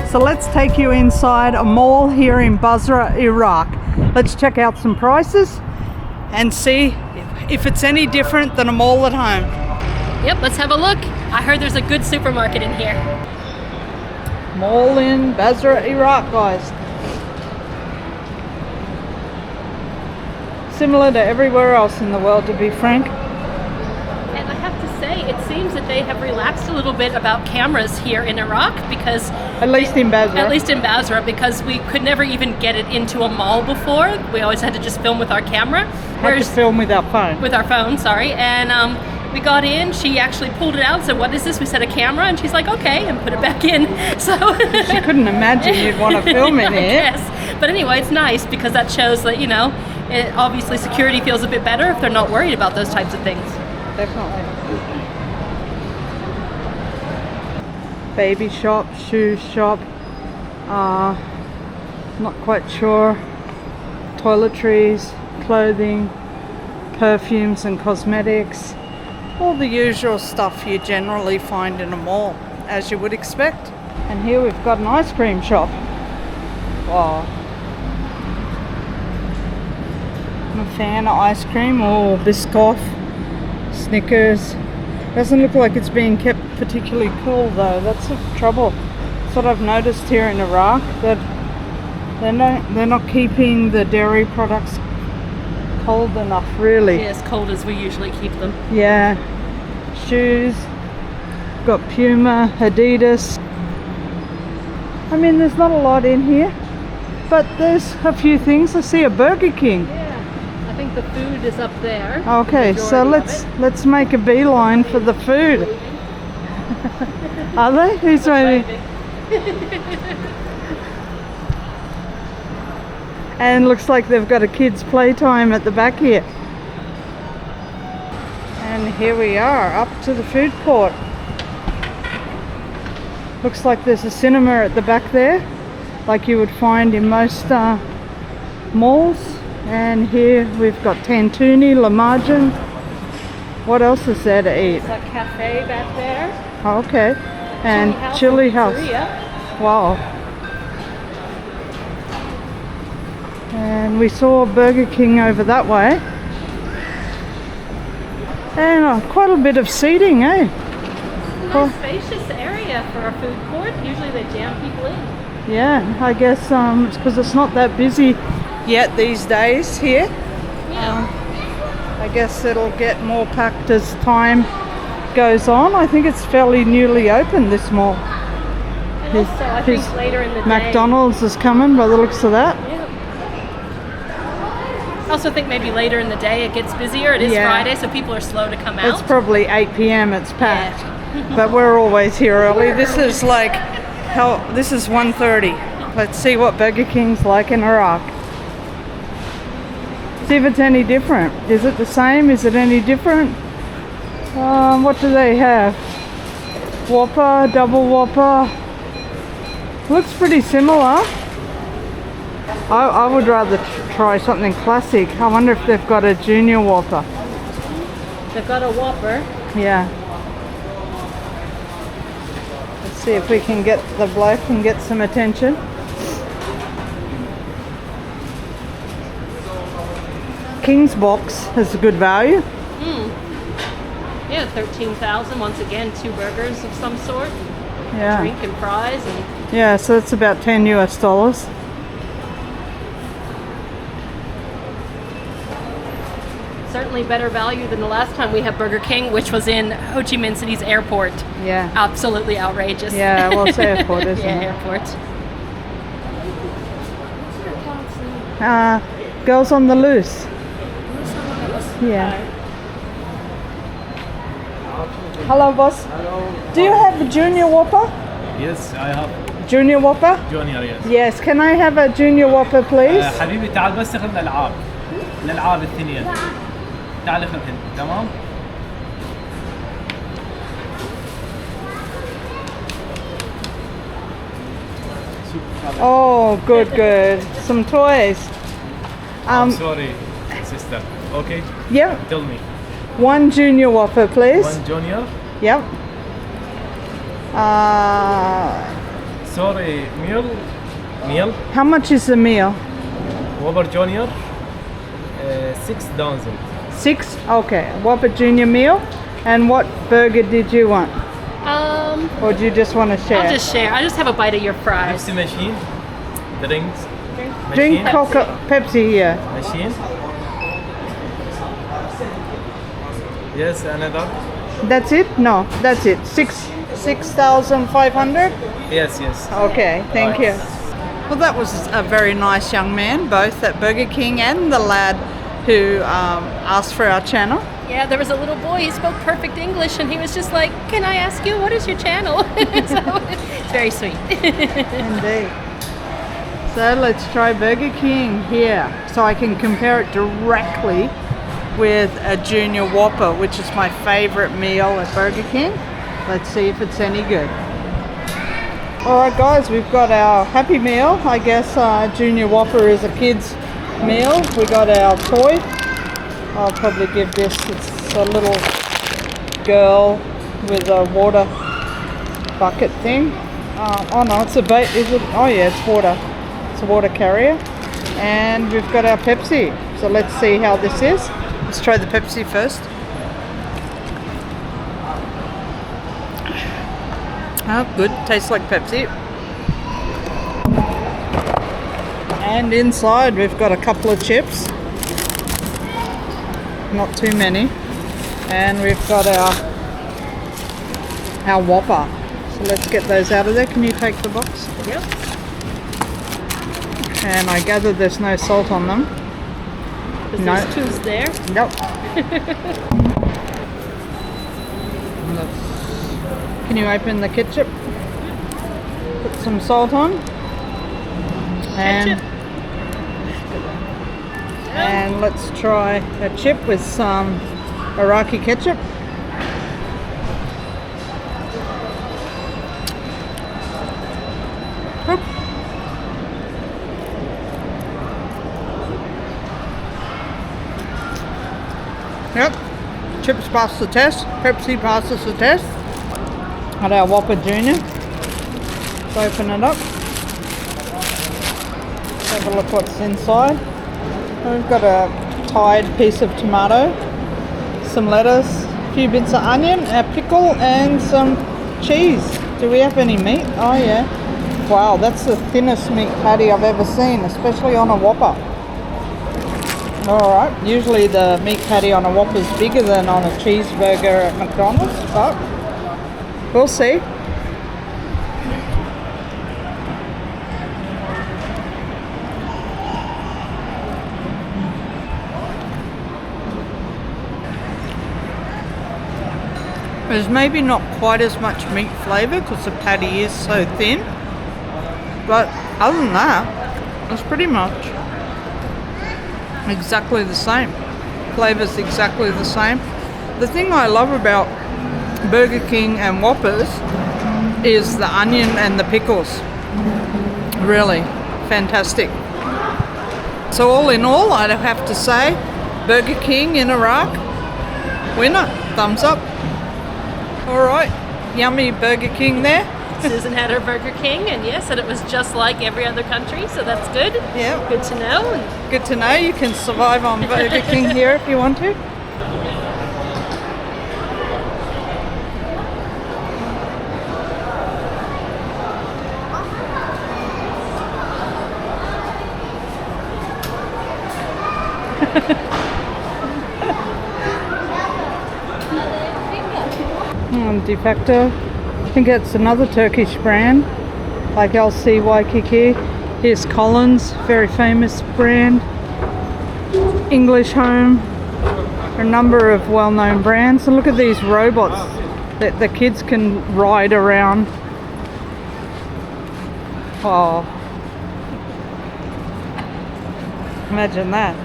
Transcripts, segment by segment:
So let's take you inside a mall here in Basra, Iraq. Let's check out some prices and see if it's any different than a mall at home. Yep, let's have a look. I heard there's a good supermarket in here. Mall in Basra, Iraq, guys. Similar to everywhere else in the world, to be frank. And I have to say, it seems that they have relaxed a little bit about cameras here in Iraq because... At least in Basra. At least in Basra, because we could never even get it into a mall before. We always had to just film with our camera. Had to film with our phone. With our phone, sorry. And we got in, she actually pulled it out and said, what is this? We said a camera, and she's like, okay, and put it back in. So she couldn't imagine you'd want to film in here. Yes. But anyway, it's nice because that shows that, you know, obviously security feels a bit better if they're not worried about those types of things. Definitely. Baby shop, shoe shop, not quite sure. Toiletries, clothing, perfumes and cosmetics. All the usual stuff you generally find in a mall, as you would expect. And here we've got an ice cream shop. Wow. I'm a fan of ice cream. Oh, Biscoff, Snickers. Doesn't look like it's being kept particularly cool though. That's the trouble. That's what I've noticed here in Iraq, that they're not keeping the dairy products cold enough, really. Yeah, as cold as we usually keep them. Yeah. Shoes. Got Puma, Adidas. I mean, there's not a lot in here, but there's a few things. I see a Burger King. Yeah, I think the food is up there. Okay, so let's make a beeline for the food. Are they? Who's waiting? And looks like they've got a kids' playtime at the back here. And here we are, up to the food court. Looks like there's a cinema at the back there, like you would find in most malls. And here we've got Tantuni, Lamajin. What else is there to eat? There's a cafe back there. Okay. And Chili House. Wow. And we saw Burger King over that way. And quite a bit of seating, eh? Nice spacious area for a food court. Usually they jam people in. Yeah, I guess it's because it's not that busy yet these days here. Yeah. I guess it'll get more packed as time goes on. I think it's fairly newly opened, this mall. And also, I think later in the day... McDonald's is coming by the looks of that. Yeah. I also think maybe later in the day it gets busier. It is Friday, so people are slow to come out. It's probably 8 p.m. it's packed. Yeah. But we're always here early. This is like, this is 1:30. Let's see what Burger King's like in Iraq. See if it's any different. Is it the same? Is it any different? What do they have? Whopper, double Whopper. Looks pretty similar. I would rather try something classic. I wonder if they've got a junior Whopper. They've got a Whopper. Yeah. Let's see if we can get the bloke and get some attention. King's Box has a good value. Yeah, 13,000. Once again, 2 burgers of some sort. Yeah. Drink and fries. And yeah, so it's about $10 US. certainly better value than the last time we had Burger King, which was in Ho Chi Minh City's airport. Yeah. Absolutely outrageous. Yeah, well, it's airport, isn't it? Yeah, airport. Girls on the Loose. Yeah. Hello, boss. Hello. Do you have a junior Whopper? Yes, I have. Junior Whopper? Junior, yes. Yes. Can I have a junior Whopper, please? حبيبي تعال بس خذ الألعاب. الألعاب الثانية. تعال خذهن، تمام؟ Oh, good, good. Some toys. I'm sorry, sister. Okay? Yep. Tell me. One junior Whopper, please. One junior. Yep. sorry, meal. How much is the meal? Whopper Junior, 6,000. 6? Okay. Whopper Junior meal. And what burger did you want? Or do you just want to share? I'll just share. I just have a bite of your fries. Pepsi machine, drinks. Drink Machine. Coca Pepsi here. Machine. Yes, another. That's it? No, that's it. 6,500? Yes, yes. Okay, thank you. Well, that was a very nice young man, both at Burger King and the lad who asked for our channel. Yeah, there was a little boy, he spoke perfect English, and he was just like, can I ask you, what is your channel? So it's very sweet. Indeed. So let's try Burger King here, so I can compare it directly with a Junior Whopper, which is my favorite meal at Burger King. Let's see if it's any good. Alright guys, we've got our Happy Meal. I guess Junior Whopper is a kid's meal. We got our toy. I'll probably give this, it's a little girl with a water bucket thing. Oh no, it's a bait, is it? Oh yeah, it's water. It's a water carrier. And we've got our Pepsi. So let's see how this is. Let's try the Pepsi first. Oh, good. Tastes like Pepsi. And inside we've got a couple of chips. Not too many. And we've got our Whopper. So let's get those out of there. Can you take the box? Yep. And I gather there's no salt on them. No. There's two's there. Nope. Can you open the ketchup? Put some salt on. Ketchup. And let's try a chip with some Iraqi ketchup. Oop. Yep, chips passed the test, Pepsi passes the test. At our Whopper Junior. Let's open it up. Have a look what's inside. We've got a Tide piece of tomato, some lettuce, a few bits of onion, a pickle and some cheese. Do we have any meat? Oh yeah. Wow, that's the thinnest meat patty I've ever seen, especially on a Whopper. Alright, usually the meat patty on a Whopper is bigger than on a cheeseburger at McDonald's, but we'll see. There's maybe not quite as much meat flavour because the patty is so thin, but other than that, it's pretty much exactly the same. Flavour's exactly the same. The thing I love about Burger King and Whoppers is the onion and the pickles. Really fantastic. So all in all, I'd have to say Burger King in Iraq, winner, thumbs up. Alright, yummy Burger King there. Susan had her Burger King, and yes, and it was just like every other country, so that's good. Yeah. Good to know. Good to know. You can survive on Burger King here if you want to. De facto, I think it's another Turkish brand, like LC Waikiki. Here's Collins, very famous brand. English Home, a number of well-known brands. And look at these robots that the kids can ride around. Oh, imagine that.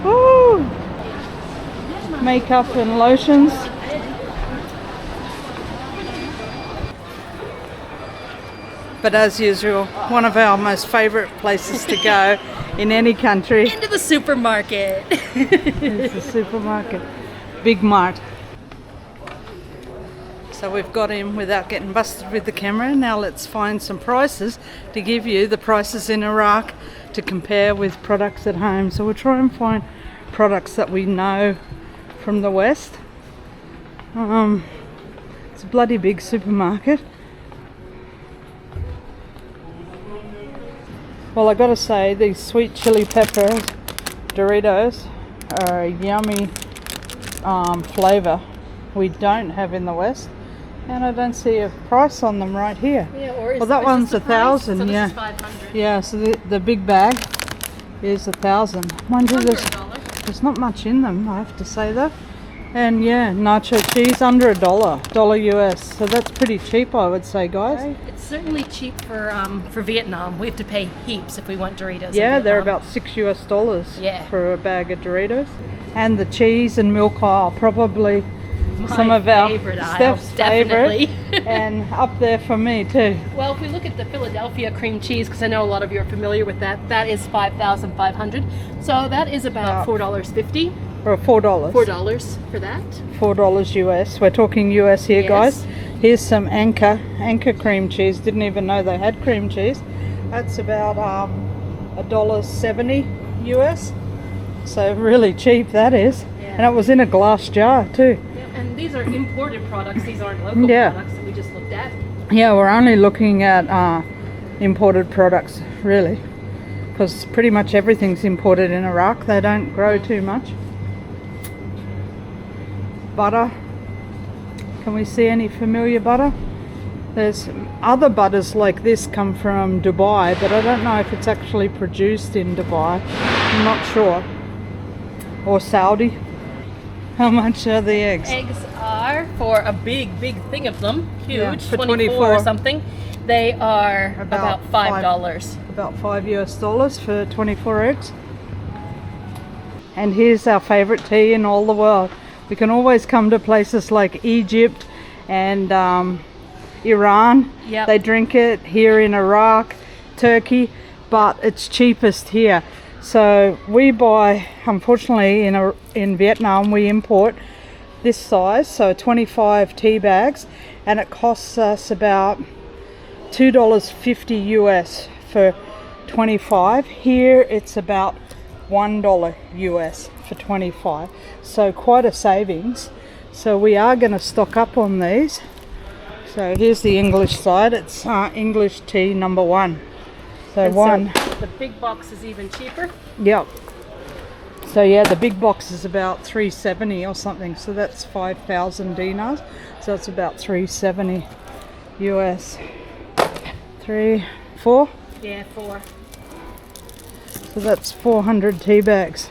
Woo! Makeup and lotions. But as usual, one of our most favourite places to go in any country. Into the supermarket. It's the supermarket. Big Mart. So we've got in without getting busted with the camera. Now let's find some prices to give you the prices in Iraq to compare with products at home. So we'll try and find products that we know from the West. It's a bloody big supermarket. Well, I gotta say, these sweet chili peppers Doritos are a yummy flavour we don't have in the West, and I don't see a price on them right here. Yeah, or well, that one's 1,000. So yeah, this is 500. yeah. So the big bag is 1,000. Mind you, Under $1. there's not much in them, I have to say though. And yeah, nacho cheese under $1 US. So that's pretty cheap, I would say, guys. It's certainly cheap for Vietnam. We have to pay heaps if we want Doritos. Yeah, in they're Vietnam. about $6 US Yeah. for a bag of Doritos. And the cheese and milk aisle, probably some My of our favorite aisle, Steph's definitely. favorite, and up there for me too. Well, if we look at the Philadelphia cream cheese, because I know a lot of you are familiar with that, that is 5,500. So that is about $4.50. Or $4. $4 for that. $4 US. We're talking US here, Yes. guys. Here's some Anchor cream cheese. Didn't even know they had cream cheese. That's about $1.70 US. So really cheap that is. Yeah. And it was in a glass jar too. Yeah, and these are imported products. These aren't local Yeah. products that we just looked at. Yeah, we're only looking at imported products really, because pretty much everything's imported in Iraq. They don't grow too much. Butter. Can we see any familiar butter? There's other butters like this come from Dubai, but I don't know if it's actually produced in Dubai. I'm not sure. Or Saudi. How much are the eggs? Eggs are, for a big thing of them, huge, Yeah, for 24 or something, they are about $5. About $5 US for 24 eggs. And here's our favorite tea in all the world. We can always come to places like Egypt and Iran. Yep. They drink it here in Iraq, Turkey, but it's cheapest here. So we buy, unfortunately, in Vietnam, we import this size, so 25 tea bags, and it costs us about $2.50 US for 25. Here it's about $1 US for 25, so quite a savings. So we are going to stock up on these. So here's the English side. It's English tea number 1. So And one. so the big box is even cheaper. Yep. So yeah, the big box is about 370 or something. So that's 5,000 dinars. So it's about 370 US. 3, 4. Yeah, 4. So that's 400 tea bags,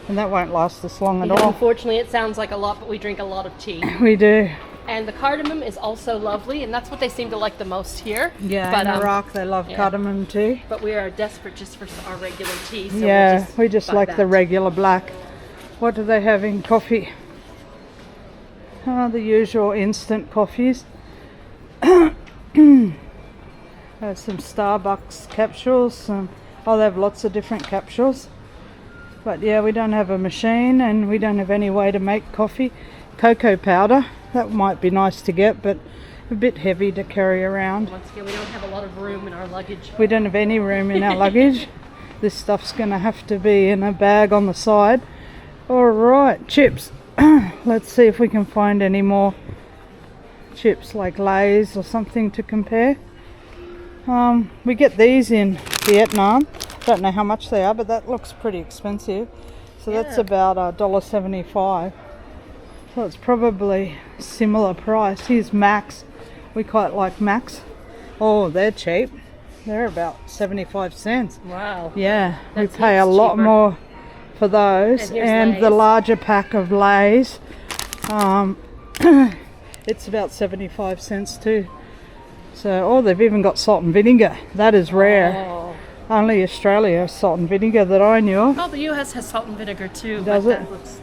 and that won't last us long at Yeah, all. unfortunately, it sounds like a lot, but we drink a lot of tea. We do. And the cardamom is also lovely, and that's what they seem to like the most here. Yeah, but, in Iraq they love yeah. cardamom tea. But we are desperate just for our regular tea. So Yeah, we just buy like that. the regular black. What do they have in coffee? The usual instant coffees. Some Starbucks capsules. Oh, they have lots of different capsules. But yeah, we don't have a machine and we don't have any way to make coffee. Cocoa powder, that might be nice to get, but a bit heavy to carry around. Once again, we don't have a lot of room in our luggage. We don't have any room in our luggage. This stuff's going to have to be in a bag on the side. Alright, chips. Let's see if we can find any more chips like Lay's or something to compare. We get these in Vietnam. Don't know how much they are, but that looks pretty expensive. So that's about $1.75. So it's probably similar price. Here's Max. We quite like Max. Oh, they're cheap. They're about 75 cents. Wow. Yeah, we That's pay a heaps lot cheaper. more for those. And here's And the Lay's. larger pack of Lay's, it's about 75 cents too. So, oh, they've even got salt and vinegar. That is rare. Oh. Only Australia has salt and vinegar that I knew of. Oh, the US has salt and vinegar too. Does but it? That looks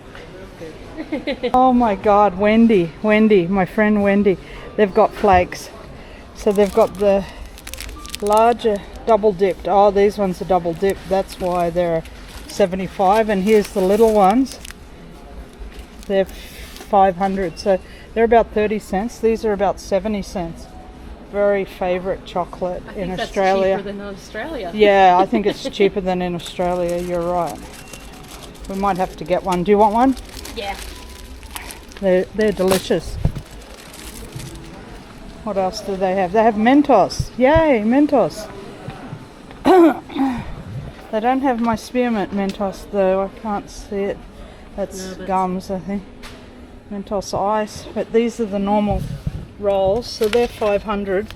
Oh my God, Wendy, my friend Wendy, they've got flakes. So they've got the larger double dipped. Oh, these ones are double dipped. That's why they're 75. And here's the little ones. They're 500. So They're about 30 cents. These are about 70 cents. Very favorite chocolate I in think Australia. That's cheaper than Australia. Yeah, I think it's cheaper than in Australia. You're right. We might have to get one. Do you want one? Yeah. They're delicious. What else do they have? They have Mentos. Yay, Mentos. They don't have my spearmint Mentos though. I can't see it. That's gums, I think. Mentos ice. But these are the normal rolls. So they're 500.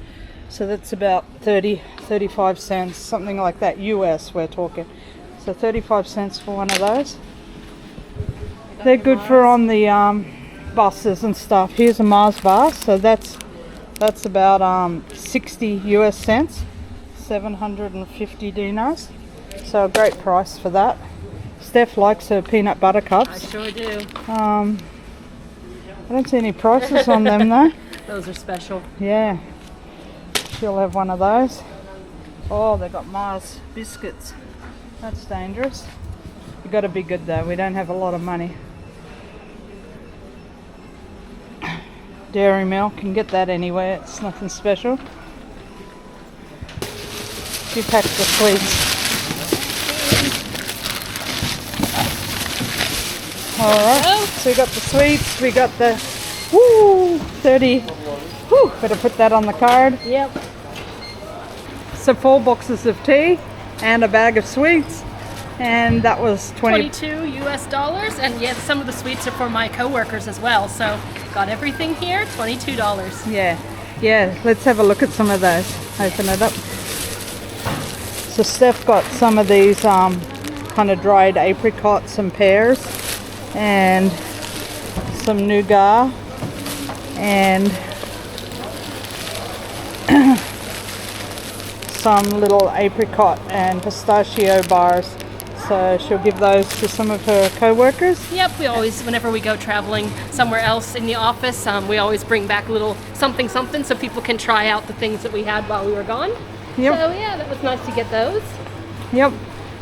So that's about 35 cents. Something like that. US we're talking. So 35 cents for one of those. They're good for on the buses and stuff. Here's a Mars bar. So that's about 60 US cents. 750 dinars. So a great price for that. Steph likes her peanut butter cups. I sure do. I don't see any prices on them though. Those are special. Yeah. She'll have one of those. Oh, they got Mars biscuits. That's dangerous. You got to be good though. We don't have a lot of money. Dairy milk, you can get that anywhere. It's nothing special. She packed the sweets. Alright, so we got the sweets, we got the 30. Better put that on the card. Yep. So 4 boxes of tea and a bag of sweets, and that was 22 US dollars, and yeah, some of the sweets are for my co-workers as well. So got everything here, $22. Yeah, let's have a look at some of those. Open it up. So Steph got some of these kind of dried apricots and pears, and some nougat, and some little apricot and pistachio bars. So she'll give those to some of her co-workers. Yep, we always, whenever we go traveling somewhere else in the office, we always bring back a little something so people can try out the things that we had while we were gone. Yep. So yeah, that was nice to get those. Yep.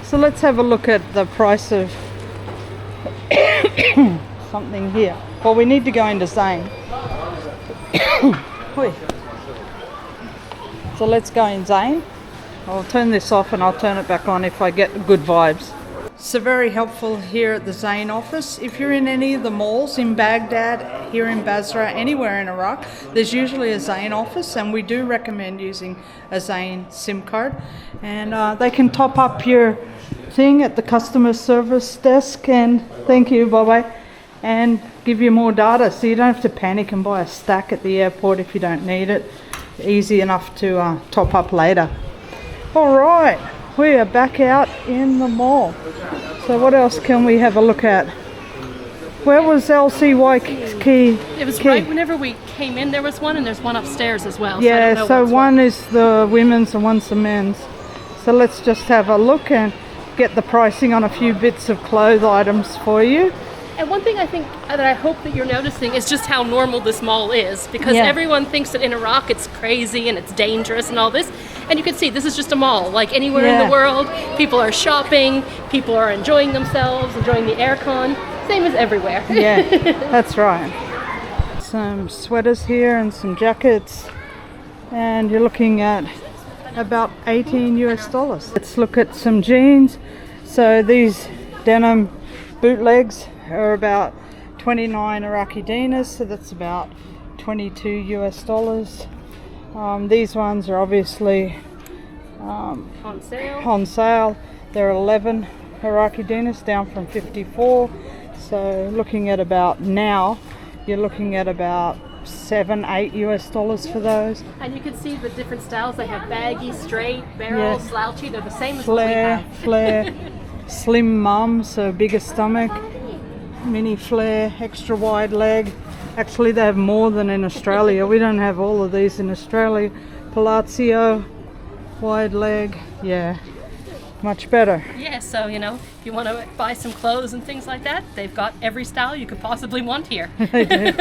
So let's have a look at the price of something here. Well, we need to go into Zane. So let's go in Zane. I'll turn this off and I'll turn it back on if I get good vibes. So very helpful here at the Zane office. If you're in any of the malls in Baghdad, here in Basra, anywhere in Iraq, there's usually a Zane office, and we do recommend using a Zane SIM card. And they can top up your thing at the customer service desk, and thank you, bye-bye, and give you more data, so you don't have to panic and buy a stack at the airport if you don't need it. Easy enough to top up later. All right, we are back out in the mall. So what else can we have a look at? Where was LCY key? It was right whenever we came in, there was one, and there's one upstairs as well. Yeah, so one is the women's and one's the men's. So let's just have a look and get the pricing on a few bits of clothes items for you. And one thing I think that I hope that you're noticing is just how normal this mall is, because everyone thinks that in Iraq it's crazy and it's dangerous and all this. And you can see this is just a mall, like anywhere in the world. People are shopping, people are enjoying themselves, enjoying the aircon. Same as everywhere. Yeah, that's right. Some sweaters here and some jackets. And you're looking at about 18 US dollars. Let's look at some jeans. So these denim bootlegs are about 29 Iraqi dinars, so that's about 22 US dollars. These ones are obviously on sale. They're 11 Iraqi dinars, down from 54. So looking at about now, you're looking at about 7-8 US dollars for those. And you can see the different styles. They have baggy, straight, barrel, slouchy. They're the same as what we have. Flare, slim mum, so bigger stomach, mini flare, extra wide leg. Actually, they have more than in Australia. We don't have all of these in Australia. Palazzo, wide leg, yeah, much better. Yeah, so if you want to buy some clothes and things like that, they've got every style you could possibly want here. They do.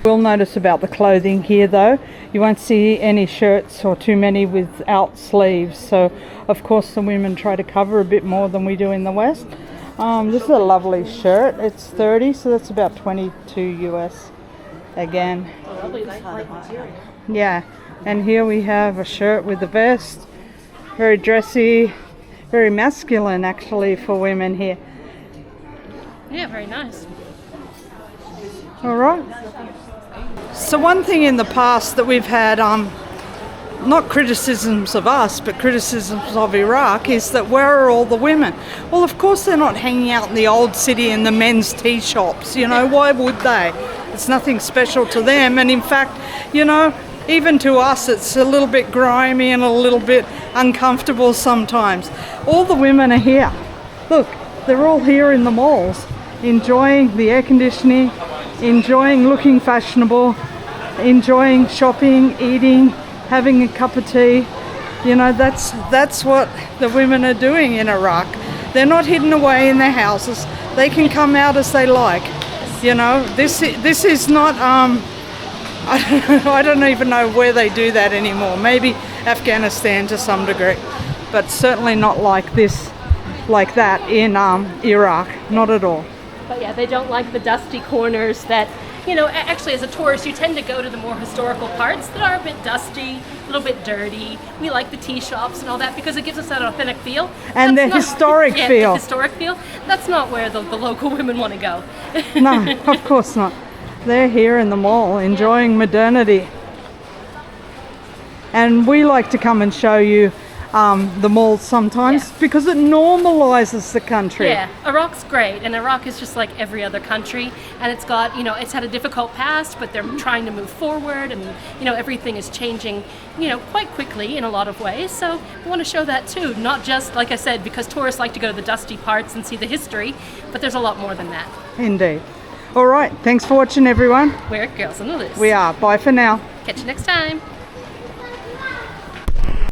We'll notice about the clothing here though, you won't see any shirts or too many without sleeves. So of course the women try to cover a bit more than we do in the West. This is a lovely shirt. It's 30, so that's about 22 US. again. Lovely light material. Yeah, and here we have a shirt with a vest. Very dressy, very masculine actually for women here. Yeah, very nice. All right. So one thing in the past that we've had, not criticisms of us, but criticisms of Iraq, is that where are all the women? Well, of course they're not hanging out in the old city in the men's tea shops. You know, why would they? It's nothing special to them. And in fact, you know, even to us, it's a little bit grimy and a little bit uncomfortable sometimes. All the women are here. Look, they're all here in the malls, enjoying the air conditioning, enjoying looking fashionable, enjoying shopping, eating, having a cup of tea. You know, that's what the women are doing in Iraq. They're not hidden away in their houses. They can come out as they like. You know, this is not I don't even know where they do that anymore. Maybe Afghanistan to some degree, but certainly not like this, like that in Iraq. Not at all. But yeah, they don't like the dusty corners that, you know, actually as a tourist you tend to go to the more historical parts that are a bit dusty, a little bit dirty. We like the tea shops and all that because it gives us that authentic feel. And the historic feel. The historic feel. That's not where the local women want to go. No, of course not. They're here in the mall enjoying modernity. And we like to come and show you the malls sometimes because it normalizes the country. Yeah, Iraq's great, and Iraq is just like every other country, and it's got, you know, it's had a difficult past, but they're trying to move forward, and, you know, everything is changing, you know, quite quickly in a lot of ways. So we want to show that too, not just, like I said, because tourists like to go to the dusty parts and see the history, but there's a lot more than that. Indeed. All right, thanks for watching everyone. We're Girls on the Loose. We are. Bye for now. Catch you next time.